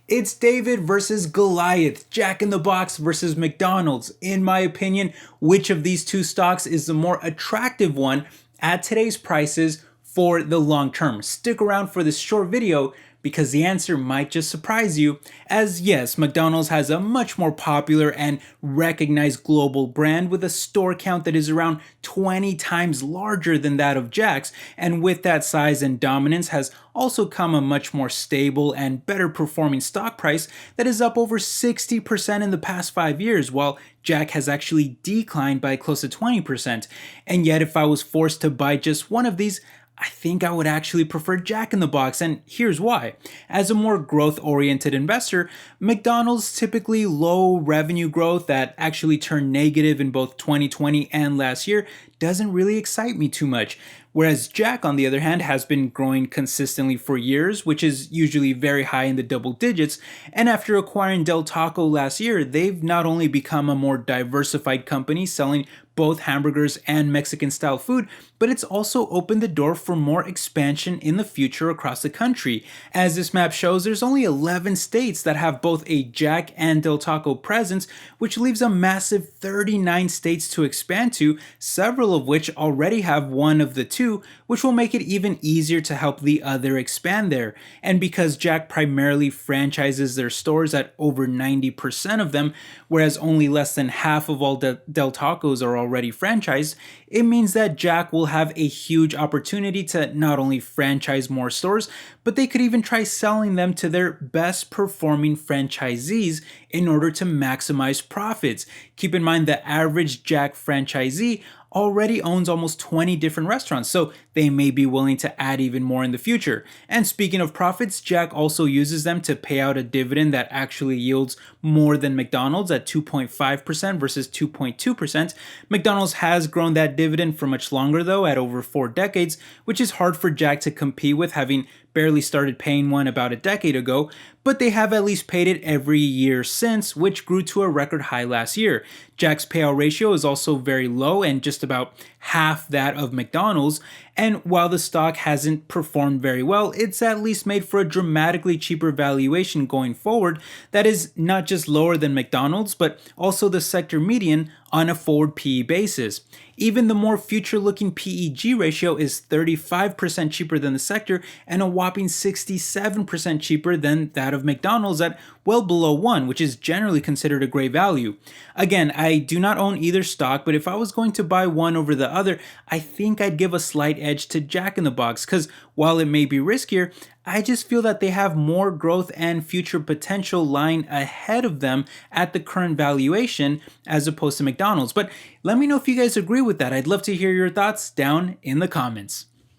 It's David versus Goliath, Jack in the Box versus McDonald's. In my opinion, which of these two stocks is the more attractive one at today's prices for the long term? Stick around for this short video because the answer might just surprise you, as yes, McDonald's has a much more popular and recognized global brand with a store count that is around 20 times larger than that of Jack's, and with that size and dominance has also come a much more stable and better performing stock price that is up over 60% in the past 5 years, while Jack has actually declined by close to 20%. And yet if I was forced to buy just one of these, I think I would actually prefer Jack in the Box, and here's why. As a more growth-oriented investor, McDonald's typically low revenue growth that actually turned negative in both 2020 and last year doesn't really excite me too much. Whereas Jack, on the other hand, has been growing consistently for years, which is usually very high in the double digits, and after acquiring Del Taco last year, they've not only become a more diversified company selling both hamburgers and Mexican-style food, but it's also opened the door for more expansion in the future across the country. As this map shows, there's only 11 states that have both a Jack and Del Taco presence, which leaves a massive 39 states to expand to, several of which already have one of the two, which will make it even easier to help the other expand there. And because Jack primarily franchises their stores at over 90% of them, whereas only less than half of all Del Tacos are already franchised, it means that Jack will have a huge opportunity to not only franchise more stores, but they could even try selling them to their best performing franchisees in order to maximize profits. Keep in mind the average Jack franchisee already owns almost 20 different restaurants, so they may be willing to add even more in the future. And speaking of profits, Jack also uses them to pay out a dividend that actually yields more than McDonald's at 2.5% versus 2.2%. McDonald's has grown that dividend for much longer though, at over 4 decades, which is hard for Jack to compete with, having barely started paying one about a decade ago, but they have at least paid it every year since, which grew to a record high last year. Jack's payout ratio is also very low and just about half that of McDonald's, and while the stock hasn't performed very well, it's at least made for a dramatically cheaper valuation going forward that is not just lower than McDonald's, but also the sector median on a forward PE basis. Even the more future-looking PEG ratio is 35% cheaper than the sector and a whopping 67% cheaper than that of McDonald's at well below 1, which is generally considered a great value. Again, I do not own either stock, but if I was going to buy one over the other, I think I'd give a slight edge to Jack in the Box, because while it may be riskier, I just feel that they have more growth and future potential lying ahead of them at the current valuation as opposed to McDonald's. But let me know if you guys agree with that. I'd love to hear your thoughts down in the comments.